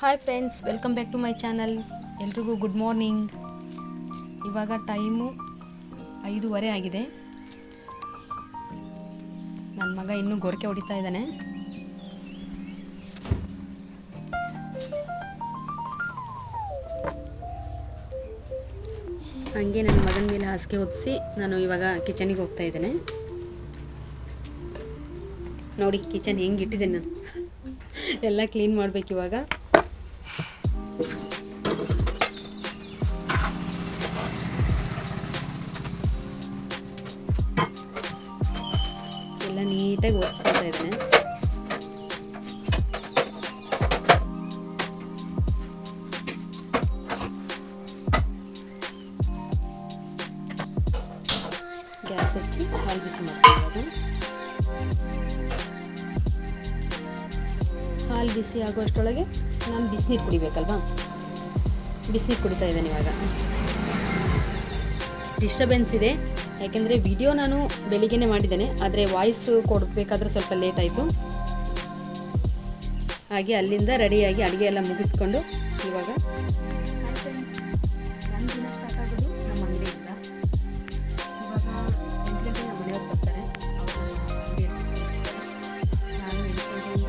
Hi friends, welcome back to my channel. ಎಲ್ರಿಗೂ good morning. ಇವಾಗ time 5:30 ಆಗಿದೆ. ನನ್ನ ಮಗ ಇನ್ನೂ ಗೊರಕೆ ಹೊಡಿತಾ ಇದ್ದಾನೆ. ಹಾಗೆ ನನ್ನ ಮಗನ ಮೇಲೆ ಹಾಸಿಗೆ ಹೊದಿಸಿ ನಾನು ಇವಾಗ ಕಿಚನಿಗೆ ಹೋಗ್ತಾ ಇದ್ದೇನೆ. ನೋಡಿ ಕಿಚನ್ ಹೆಂಗೆ ಇಟ್ಟಿದ್ದೇನೆ ನಾನು. ಎಲ್ಲ ಕ್ಲೀನ್ ಮಾಡಬೇಕು ಇವಾಗ. ಎಲ್ಲ ನೀಟಾಗಿ ಒರೆಸ್ಕೊಳ್ತಾ ಇದ್ದೇನೆ. ಗ್ಯಾಸ್ ಹಚ್ಚಿ ಹಾಲು ಬಿಸಿ ಮಾಡ್ತೀನಿ. ಹಾಲು ಬಿಸಿ ಆಗೋಷ್ಟರೊಳಗೆ ನಾನು ಬಿಸಿನೀರು ಕುಡಿಬೇಕಲ್ವಾ, ಬಿಸಿನೀರು ಕುಡಿತಾ ಇದ್ದೇನೆ ಇವಾಗ. ಡಿಸ್ಟರ್ಬೆನ್ಸ್ ಇದೆ, ಯಾಕೆಂದರೆ ವಿಡಿಯೋ ನಾನು ಬೆಳಿಗ್ಗೆನೇ ಮಾಡಿದ್ದೇನೆ, ಆದರೆ ವಾಯ್ಸ್ ಕೊಡಬೇಕಾದ್ರೆ ಸ್ವಲ್ಪ ಲೇಟ್ ಆಯಿತು. ಹಾಗೆ ಅಲ್ಲಿಂದ ರೆಡಿಯಾಗಿ ಅಡುಗೆ ಎಲ್ಲ ಮುಗಿಸ್ಕೊಂಡು ಇವಾಗ ನನ್ನ ದಿನ ಸ್ಟಾರ್ಟ್ ಆಗೋದು ನಮ್ಮ ಅಂಗಡಿಯಿಂದ. ಇವಾಗ 8 ಗಂಟೆಗೆ ನಮ್ಮ ಮನೆಯವ್ರು ಬರ್ತಾರೆ. ನಾನು 8 ಗಂಟೆಯಿಂದ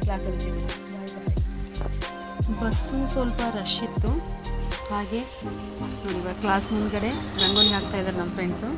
ಕ್ಲಾಸಲ್ಲಿ ಬಸ್ಸು ಸ್ವಲ್ಪ ರಶ್ ಇತ್ತು. ಹಾಗೆ ಇವಾಗ ಕ್ಲಾಸ್ ಮುಂದ್ಗಡೆ ರಂಗೋಲಿ ಹಾಕ್ತಾ ಇದ್ದಾರೆ ನಮ್ಮ ಫ್ರೆಂಡ್ಸು.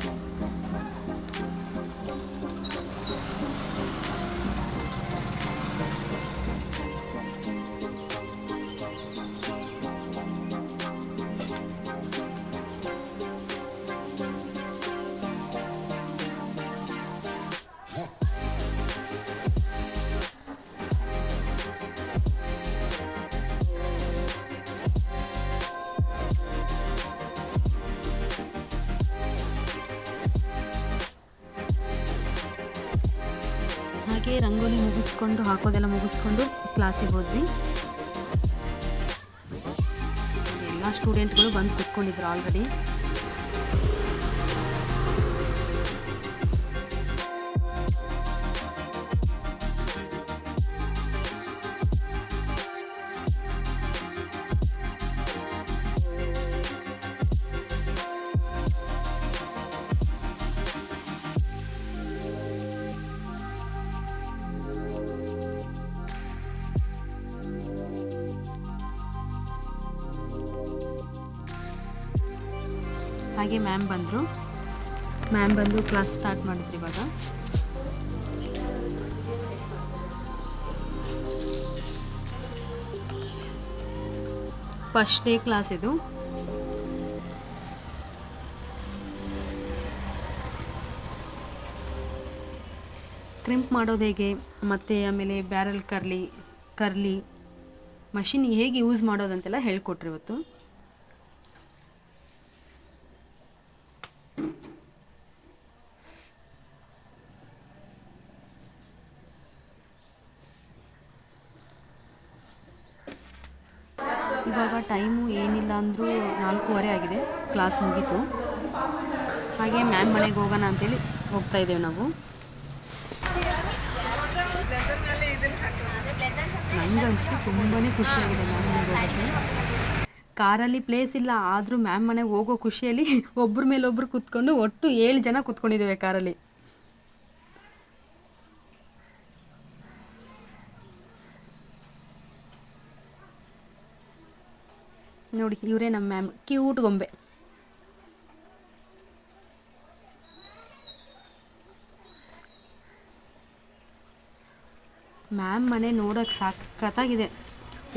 ಹಾಗೆ ರಂಗೋಲಿ ಮುಗಿಸ್ಕೊಂಡು ಹಾಕೋದೆಲ್ಲ ಮುಗಿಸ್ಕೊಂಡು ಕ್ಲಾಸಿಗೆ ಹೋದ್ವಿ. ಎಲ್ಲ ಸ್ಟೂಡೆಂಟ್ಗಳು ಬಂದು ಕೂತ್ಕೊಂಡಿದ್ರು ಆಲ್ರೆಡಿ. ಹಾಗೆ ಮ್ಯಾಮ್ ಬಂದು ಕ್ಲಾಸ್ ಸ್ಟಾರ್ಟ್ ಮಾಡಿದ್ರು. ಇವಾಗ ಫಸ್ಟ್ ಡೇ ಕ್ಲಾಸ್ ಇದು. ಕ್ರಿಂಪ್ ಮಾಡೋದು ಹೇಗೆ, ಮತ್ತು ಆಮೇಲೆ ಬ್ಯಾರಲ್ ಕರ್ಲಿ ಮಷಿನ್ ಹೇಗೆ ಯೂಸ್ ಮಾಡೋದಂತೆಲ್ಲ ಹೇಳ್ಕೊಟ್ರು ಇವತ್ತು. ಇವಾಗ ಟೈಮು ಏನಿಲ್ಲ ಅಂದರೂ 4:30 ಆಗಿದೆ. ಕ್ಲಾಸ್ ಮುಗೀತು. ಹಾಗೆ ಮ್ಯಾಮ್ ಮನೆಗೆ ಹೋಗೋಣ ಅಂತೇಳಿ ಹೋಗ್ತಾ ಇದ್ದೇವೆ ನಾವು. ನನಗಂತೂ ತುಂಬಾ ಖುಷಿಯಾಗಿದೆ ಮ್ಯಾಮ್ ಮನೆಗೆ ಹೋಗೋಕ್ಕೆ. ಕಾರಲ್ಲಿ ಪ್ಲೇಸ್ ಇಲ್ಲ, ಆದರೂ ಮ್ಯಾಮ್ ಮನೆಗೆ ಹೋಗೋ ಖುಷಿಯಲ್ಲಿ ಒಬ್ಬರ ಮೇಲೆ ಒಬ್ಬರು ಕೂತ್ಕೊಂಡು ಒಟ್ಟು 7 ಜನ ಕೂತ್ಕೊಂಡಿದ್ದೇವೆ ಕಾರಲ್ಲಿ. ನೋಡಿ, ಇವರೇ ನಮ್ಮ ಮ್ಯಾಮ್, ಕ್ಯೂಟ್ ಗೊಂಬೆ. ಮ್ಯಾಮ್ ಮನೆ ನೋಡೋಕ್ಕೆ ಸಖತ್ತಾಗಿದೆ.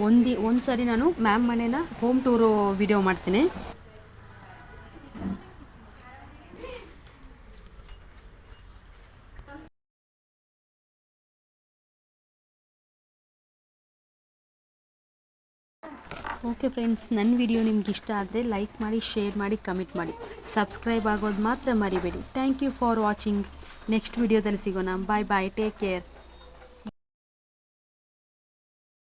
ಒಂದು ಸರಿ ನಾನು ಮ್ಯಾಮ್ ಮನೇನ ಹೋಮ್ ಟೂರು ವಿಡಿಯೋ ಮಾಡ್ತೀನಿ. ಓಕೆ ಫ್ರೆಂಡ್ಸ್, ನನ್ನ ವಿಡಿಯೋ ನಿಮ್ಗೆ ಇಷ್ಟ ಆದರೆ ಲೈಕ್ ಮಾಡಿ, ಶೇರ್ ಮಾಡಿ, ಕಮೆಂಟ್ ಮಾಡಿ. ಸಬ್ಸ್ಕ್ರೈಬ್ ಆಗೋದು ಮಾತ್ರ ಮರಿಬೇಡಿ. Thank you for watching. Next ವಿಡಿಯೋದಲ್ಲಿ ಸಿಗೋಣ. Bye bye, take care.